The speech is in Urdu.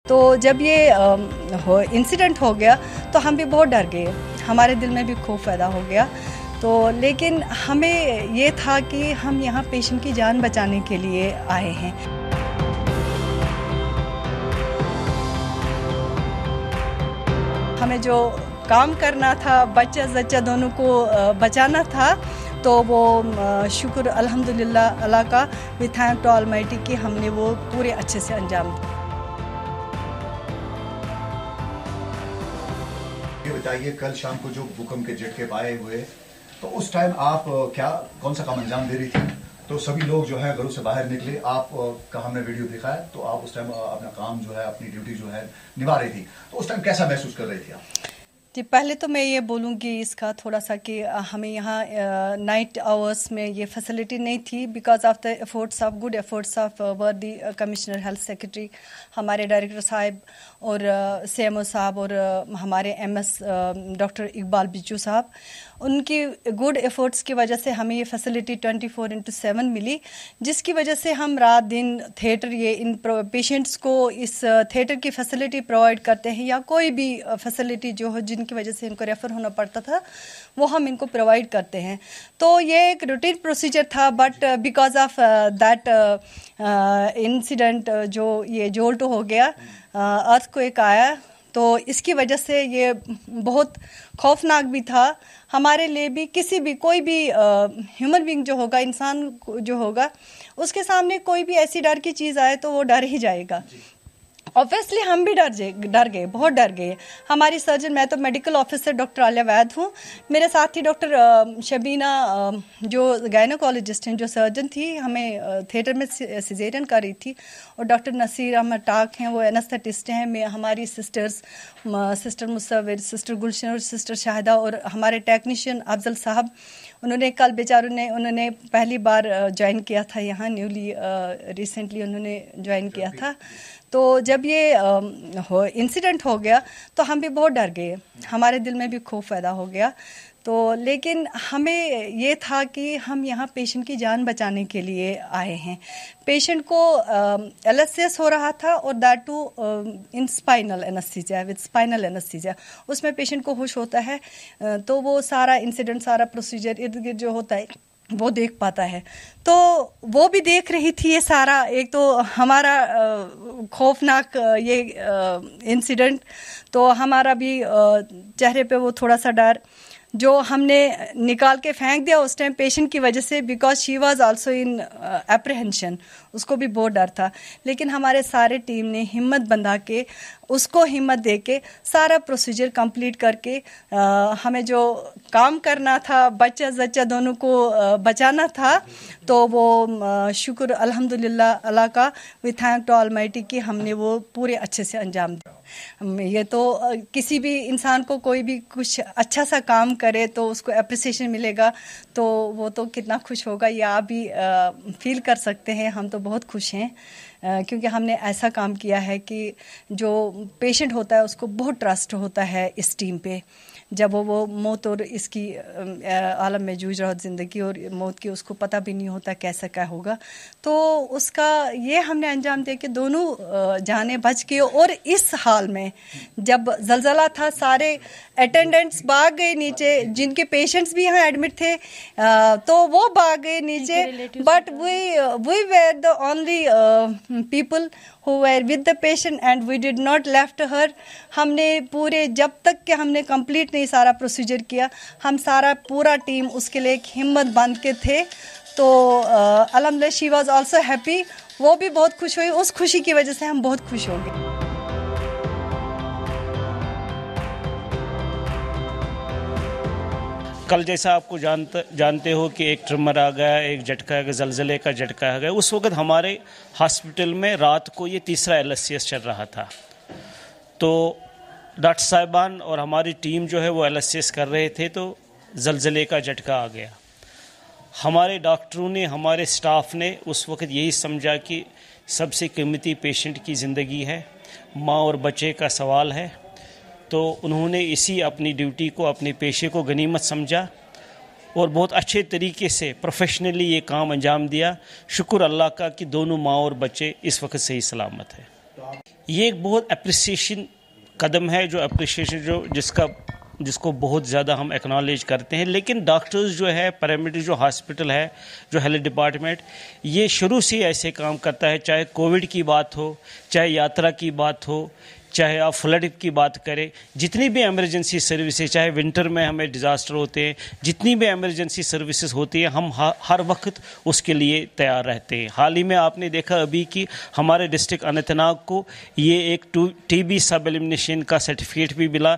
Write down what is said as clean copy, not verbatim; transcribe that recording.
تو جب یہ انسیڈنٹ ہو گیا تو ہم بھی بہت ڈر گئے، ہمارے دل میں بھی خوف پیدا ہو گیا۔ تو لیکن ہمیں یہ تھا کہ ہم یہاں پیشنٹ کی جان بچانے کے لیے آئے ہیں۔ ہمیں جو کام کرنا تھا، بچہ زچہ دونوں کو بچانا تھا، تو وہ شکر الحمدللہ اللہ کا، وی تھینک ٹو آلمائٹی کہ ہم نے وہ پورے اچھے سے انجام دیا۔ یہ بتائیے، کل شام کو جو بھوکمپ کے جھٹکے پائے ہوئے تو اس ٹائم آپ کون سا کام انجام دے رہی تھی؟ تو سبھی لوگ جو ہے گھروں سے باہر نکلے، آپ کا ہم نے ویڈیو دیکھا ہے، تو آپ اس ٹائم اپنا کام جو ہے، اپنی ڈیوٹی جو ہے نبھا رہی تھی، تو اس ٹائم کیسا محسوس کر رہی تھی آپ؟ جی، پہلے تو میں یہ بولوں گی اس کا تھوڑا سا کہ ہمیں یہاں نائٹ آورس میں یہ فیسلٹی نہیں تھی، because of the efforts of good efforts of worthy commissioner health secretary, ہمارے ڈائریکٹر صاحب اور سی ایم او صاحب اور ہمارے ایم ایس ڈاکٹر اقبال بچو صاحب، ان کی گڈ ایفورٹس کی وجہ سے ہمیں یہ فیسلٹی 24/7 ملی، جس کی وجہ سے ہم رات دن تھیٹر ان پیشنٹس کو اس تھیٹر کی فیسلٹی پرووائڈ کرتے ہیں، یا کوئی بھی فیسلٹی جو ہو جن کی وجہ سے ان کو ریفر ہونا پڑتا تھا، وہ ہم ان کو پرووائڈ کرتے ہیں۔ تو یہ ایک روٹین پروسیجر تھا، but because of that incident جو یہ جولٹ ہو گیا، ارتھ کویک آیا، تو اس کی وجہ سے یہ بہت خوفناک بھی تھا ہمارے لیے بھی، کسی بھی کوئی بھی ہیومن بینگ جو ہوگا، انسان جو ہوگا، اس کے سامنے کوئی بھی ایسی ڈر کی چیز آئے تو وہ ڈر ہی جائے گا۔ اوبویسلی ہم بھی ڈر گئے، بہت ڈر گئے۔ ہماری سرجن، میں تو میڈیکل آفیسر ڈاکٹر عالیہ وید ہوں، میرے ساتھ ہی ڈاکٹر شبینہ جو گائنوکالوجسٹ ہیں، جو سرجن تھی، ہمیں تھیٹر میں سیزیرین کر رہی تھی، اور ڈاکٹر نصیر احمد ٹاک ہیں، وہ اینستھیٹسٹ ہیں، ہماری سسٹرز، سسٹر مصور، سسٹر گلشن اور سسٹر شاہدہ، اور ہمارے ٹیکنیشین افضل صاحب، انہوں نے کل بیچاروں نے انہوں نے پہلی بار جوائن کیا تھا یہاں، نیولی ریسنٹلی انہوں نے جوائن کیا تھا۔ تو جب یہ انسیڈنٹ ہو گیا تو ہم بھی بہت ڈر گئے، ہمارے دل میں بھی خوف پیدا ہو گیا۔ تو لیکن ہمیں یہ تھا کہ ہم یہاں پیشنٹ کی جان بچانے کے لیے آئے ہیں۔ پیشنٹ کو ایل ایس ایس ہو رہا تھا، اور that too in spinal anaesthesia, with spinal anaesthesia, اس میں پیشنٹ کو ہوش ہوتا ہے، تو وہ سارا انسیڈنٹ، سارا پروسیجر ارد گرد جو ہوتا ہے وہ دیکھ پاتا ہے۔ تو وہ بھی دیکھ رہی تھی یہ سارا، ایک تو ہمارا خوفناک یہ انسیڈنٹ، تو ہمارا بھی چہرے پہ وہ تھوڑا سا ڈر جو ہم نے نکال کے پھینک دیا اس ٹائم پیشنٹ کی وجہ سے، because she was also in apprehension, اس کو بھی بہت ڈر تھا۔ لیکن ہمارے سارے ٹیم نے ہمت بندھا کے، اس کو ہمت دے کے، سارا پروسیجر کمپلیٹ کر کے، ہمیں جو کام کرنا تھا، بچہ زچہ دونوں کو بچانا تھا، تو وہ شکر الحمدللہ اللہ کا، وی تھینک ٹو آلمائٹی کہ ہم نے وہ پورے اچھے سے انجام دیا۔ یہ تو کسی بھی انسان کو کوئی بھی کچھ اچھا سا کام کرے تو اس کو اپریسیشن ملے گا، تو وہ تو کتنا خوش ہوگا، یہ آپ بھی فیل کر سکتے ہیں۔ ہم تو بہت خوش ہیں، کیونکہ ہم نے ایسا کام کیا ہے کہ جو پیشنٹ ہوتا ہے اس کو بہت ٹرسٹ ہوتا ہے اس ٹیم پہ، جب وہ موت اور اس کی عالم میں جوجھ رہا ہو، زندگی اور موت کی، اس کو پتہ بھی نہیں ہوتا کیسا کیا ہوگا، تو اس کا یہ ہم نے انجام دیا کہ دونوں جانیں بچ گئے۔ اور اس حال میں جب زلزلہ تھا، سارے اٹینڈنٹس بھاگ گئے نیچے، جن کے پیشنٹس بھی یہاں ایڈمٹ تھے، تو وہ بھاگ گئے نیچے، but we were the only people who were with the patient and we did not left her۔ ہم نے پورے جب تک کہ ہم نے کمپلیٹ نہیں سارا پروسیجر کیا، ہم سارا پورا ٹیم اس کے لیے ایک ہمت باندھ کے تھے۔ تو الحمدللہ شی واز آلسو ہیپی، وہ بھی بہت خوش ہوئی، اس خوشی کی وجہ سے ہم بہت خوش ہو گئے۔ کل جیسا آپ کو جانتے ہو کہ ایک ٹرمر آ گیا، ایک جھٹکا، ایک زلزلے کا جھٹکا آ گیا، اس وقت ہمارے ہاسپٹل میں رات کو یہ تیسرا LSCS چل رہا تھا، تو ڈاکٹر صاحبان اور ہماری ٹیم جو ہے وہ LSCS کر رہے تھے، تو زلزلے کا جھٹکا آ گیا۔ ہمارے ڈاکٹروں نے، ہمارے سٹاف نے اس وقت یہی سمجھا کہ سب سے قیمتی پیشنٹ کی زندگی ہے، ماں اور بچے کا سوال ہے، تو انہوں نے اسی اپنی ڈیوٹی کو، اپنے پیشے کو غنیمت سمجھا، اور بہت اچھے طریقے سے پروفیشنلی یہ کام انجام دیا۔ شکر اللہ کا کہ دونوں ماں اور بچے اس وقت صحیح سلامت ہے۔ یہ ایک بہت اپریسیشن قدم ہے جس کو بہت زیادہ ہم ایکنالج کرتے ہیں. لیکن ڈاکٹرز جو ہے، پیرامیڈک جو ہاسپٹل ہے، جو ہیلتھ ڈپارٹمنٹ، یہ شروع سے ہی ایسے کام کرتا ہے. چاہے کووڈ کی بات ہو، چاہے یاترا کی بات ہو، چاہے آپ فلڈ کی بات کریں، جتنی بھی ایمرجنسی سروسز، چاہے ونٹر میں ہمیں ڈیزاسٹر ہوتے ہیں، جتنی بھی ایمرجنسی سروسز ہوتی ہیں، ہم ہر وقت اس کے لیے تیار رہتے ہیں. حال ہی میں آپ نے دیکھا ابھی کہ ہمارے ڈسٹرکٹ اننت ناگ کو یہ ایک TB سب ایلیمنیشن کا سرٹیفکیٹ بھی ملا،